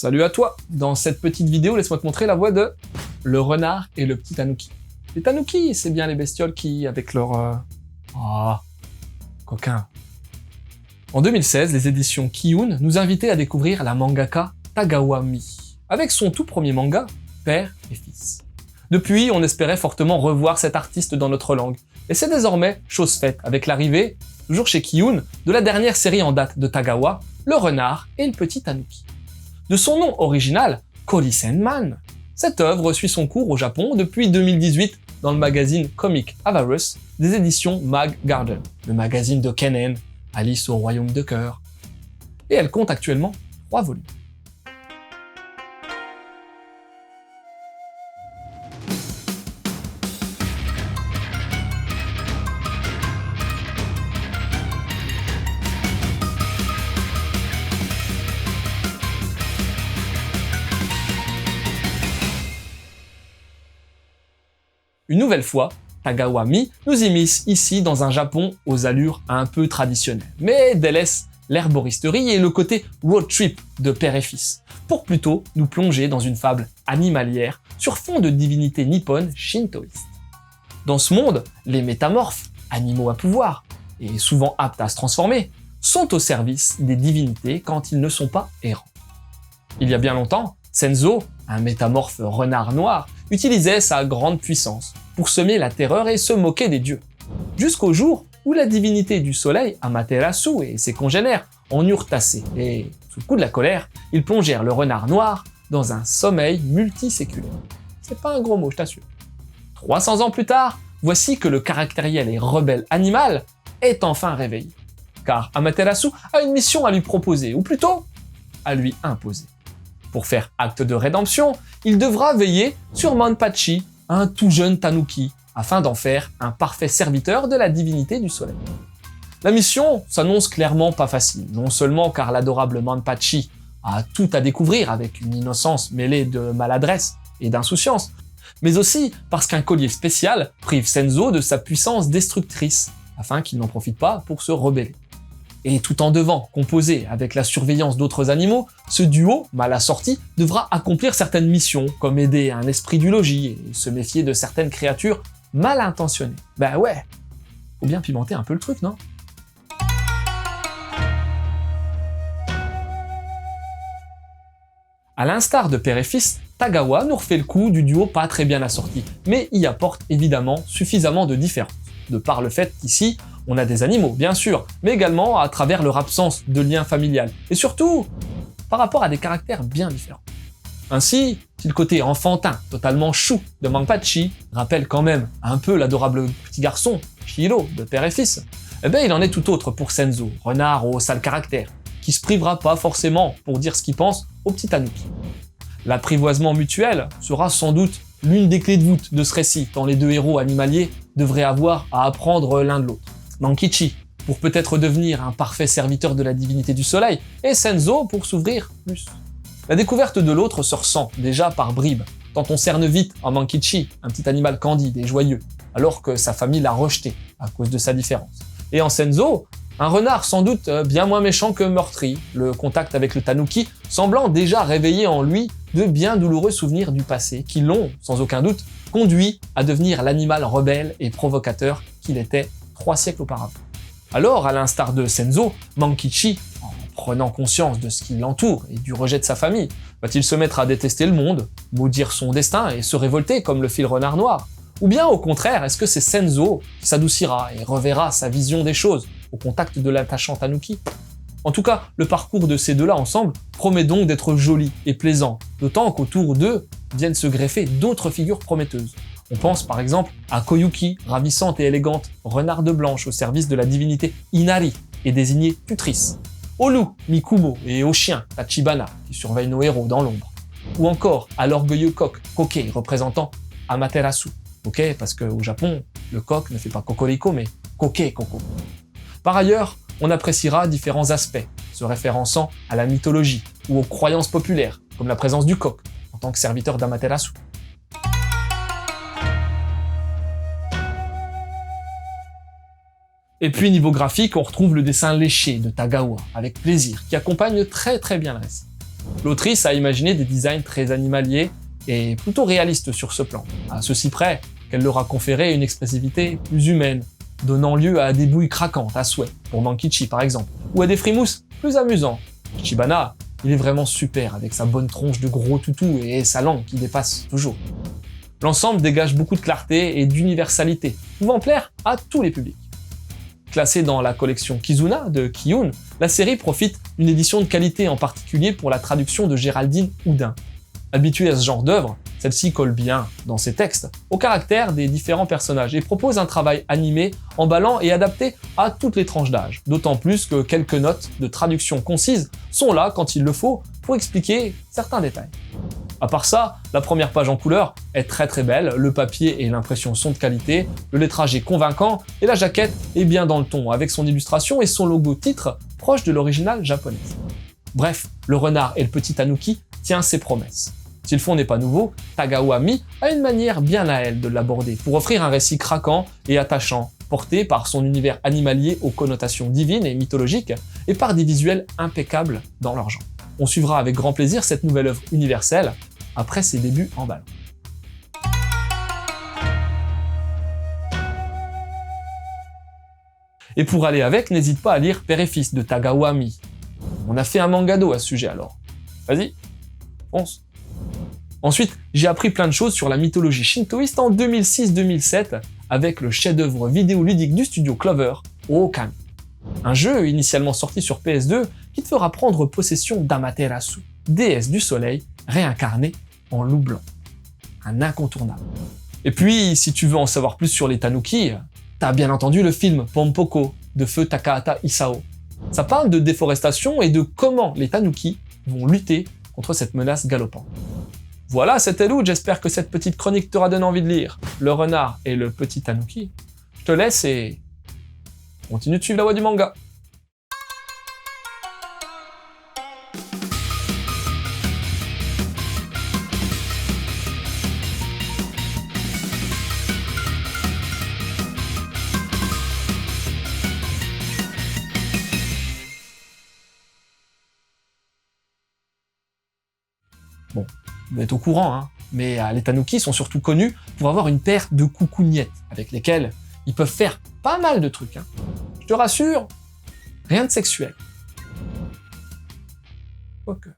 Salut à toi! Dans cette petite vidéo, laisse-moi te montrer la voix de le renard et le petit tanuki. Les tanuki, c'est bien les bestioles qui, avec leur... coquin. En 2016, les éditions Kiun nous invitaient à découvrir la mangaka Tagawa Mie, avec son tout premier manga, Père et Fils. Depuis, on espérait fortement revoir cet artiste dans notre langue, et c'est désormais chose faite avec l'arrivée, toujours chez Kiun, de la dernière série en date de Tagawa, Le Renard et le Petit Tanuki. De son nom original, Kori-senman, cette œuvre suit son cours au Japon depuis 2018 dans le magazine Comic Avarus des éditions Mag Garden, le magazine de Kennen, Alice au royaume de cœur. Et elle compte actuellement 3 volumes. Une nouvelle fois, Tagawa Mie nous immisce ici dans un Japon aux allures un peu traditionnelles, mais délaisse l'herboristerie et le côté road trip de père et fils, pour plutôt nous plonger dans une fable animalière sur fond de divinités nippones shintoïstes. Dans ce monde, les métamorphes, animaux à pouvoir, et souvent aptes à se transformer, sont au service des divinités quand ils ne sont pas errants. Il y a bien longtemps, Senzo, un métamorphe renard noir, utilisait sa grande puissance pour semer la terreur et se moquer des dieux. Jusqu'au jour où la divinité du soleil, Amaterasu, et ses congénères en eurent assez, et, sous le coup de la colère, ils plongèrent le renard noir dans un sommeil multiséculaire. C'est pas un gros mot, je t'assure. 300 ans plus tard, voici que le caractériel et rebelle animal est enfin réveillé. Car Amaterasu a une mission à lui proposer, ou plutôt, à lui imposer. Pour faire acte de rédemption, il devra veiller sur Manpachi, un tout jeune tanuki, afin d'en faire un parfait serviteur de la divinité du soleil. La mission s'annonce clairement pas facile, non seulement car l'adorable Manpachi a tout à découvrir avec une innocence mêlée de maladresse et d'insouciance, mais aussi parce qu'un collier spécial prive Senzo de sa puissance destructrice, afin qu'il n'en profite pas pour se rebeller. Et tout en devant composer avec la surveillance d'autres animaux, ce duo, mal assorti, devra accomplir certaines missions, comme aider un esprit du logis et se méfier de certaines créatures mal intentionnées. Ben ouais, faut bien pimenter un peu le truc, non? À l'instar de père et fils, Tagawa nous refait le coup du duo pas très bien assorti, mais y apporte évidemment suffisamment de différence, de par le fait qu'ici, on a des animaux, bien sûr, mais également à travers leur absence de lien familial, et surtout, par rapport à des caractères bien différents. Ainsi, si le côté enfantin, totalement chou de Manpachi rappelle quand même un peu l'adorable petit garçon, Shiro, de père et fils, eh ben il en est tout autre pour Senzo, renard au sale caractère, qui se privera pas forcément pour dire ce qu'il pense au petit tanuki. L'apprivoisement mutuel sera sans doute l'une des clés de voûte de ce récit, tant les deux héros animaliers devraient avoir à apprendre l'un de l'autre. Mankichi, pour peut-être devenir un parfait serviteur de la divinité du soleil, et Senzo pour s'ouvrir plus. La découverte de l'autre se ressent déjà par bribes, tant on cerne vite en Mankichi, un petit animal candide et joyeux, alors que sa famille l'a rejeté à cause de sa différence. Et en Senzo, un renard sans doute bien moins méchant que meurtri, le contact avec le tanuki semblant déjà réveiller en lui de bien douloureux souvenirs du passé qui l'ont, sans aucun doute, conduit à devenir l'animal rebelle et provocateur qu'il était 3 siècles auparavant. Alors, à l'instar de Senzo, Mankichi, en prenant conscience de ce qui l'entoure et du rejet de sa famille, va-t-il se mettre à détester le monde, maudire son destin et se révolter comme le fit le renard noir? Ou bien au contraire, est-ce que c'est Senzo qui s'adoucira et reverra sa vision des choses au contact de l'attachant tanuki? En tout cas, le parcours de ces deux-là ensemble promet donc d'être joli et plaisant, d'autant qu'autour d'eux viennent se greffer d'autres figures prometteuses. On pense par exemple à Koyuki, ravissante et élégante, renarde blanche au service de la divinité Inari et désignée tutrice. Au loup, Mikumo, et au chien, Tachibana, qui surveille nos héros dans l'ombre. Ou encore à l'orgueilleux coq, Koke, représentant Amaterasu. Ok, parce qu'au Japon, le coq ne fait pas cocorico, mais Koke Koko. Par ailleurs, on appréciera différents aspects, se référençant à la mythologie ou aux croyances populaires, comme la présence du coq, en tant que serviteur d'Amaterasu. Et puis niveau graphique, on retrouve le dessin léché de Tagawa, avec plaisir, qui accompagne très bien le récit. L'autrice a imaginé des designs très animaliers et plutôt réalistes sur ce plan, à ceci près qu'elle leur a conféré une expressivité plus humaine, donnant lieu à des bouilles craquantes à souhait, pour Mankichi par exemple, ou à des frimousses plus amusants. Ichibana, il est vraiment super avec sa bonne tronche de gros toutou et sa langue qui dépasse toujours. L'ensemble dégage beaucoup de clarté et d'universalité, pouvant plaire à tous les publics. Classée dans la collection Kizuna de Kiyun, la série profite d'une édition de qualité en particulier pour la traduction de Géraldine Houdin. Habituée à ce genre d'œuvre, celle-ci colle bien, dans ses textes, au caractère des différents personnages et propose un travail animé, emballant et adapté à toutes les tranches d'âge, d'autant plus que quelques notes de traduction concises sont là quand il le faut pour expliquer certains détails. À part ça, la première page en couleur est très belle, le papier et l'impression sont de qualité, le lettrage est convaincant et la jaquette est bien dans le ton, avec son illustration et son logo titre proche de l'original japonaise. Bref, le renard et le petit tanuki tient ses promesses. Si le fond n'est pas nouveau, Tagawa Mi a une manière bien à elle de l'aborder pour offrir un récit craquant et attachant, porté par son univers animalier aux connotations divines et mythologiques et par des visuels impeccables dans leur genre. On suivra avec grand plaisir cette nouvelle œuvre universelle après ses débuts en ballon. Et pour aller avec, n'hésite pas à lire Père et Fils de Tagawa Mi. On a fait un mangado à ce sujet alors. Vas-y, fonce. Ensuite, j'ai appris plein de choses sur la mythologie shintoïste en 2006-2007 avec le chef-d'œuvre vidéoludique du studio Clover, Okami. Un jeu initialement sorti sur PS2 qui te fera prendre possession d'Amaterasu, déesse du soleil réincarnée en loup blanc. Un incontournable. Et puis, si tu veux en savoir plus sur les tanuki, t'as bien entendu le film Pompoko de feu Takahata Isao. Ça parle de déforestation et de comment les tanuki vont lutter contre cette menace galopante. Voilà, c'était Lou, j'espère que cette petite chronique t'aura donné envie de lire Le renard et le petit tanuki. Je te laisse et continue de suivre la voie du manga. Bon, vous êtes au courant, hein, mais les tanuki sont surtout connus pour avoir une paire de coucougnettes avec lesquelles ils peuvent faire pas mal de trucs. Hein. Je te rassure, rien de sexuel. Quoique.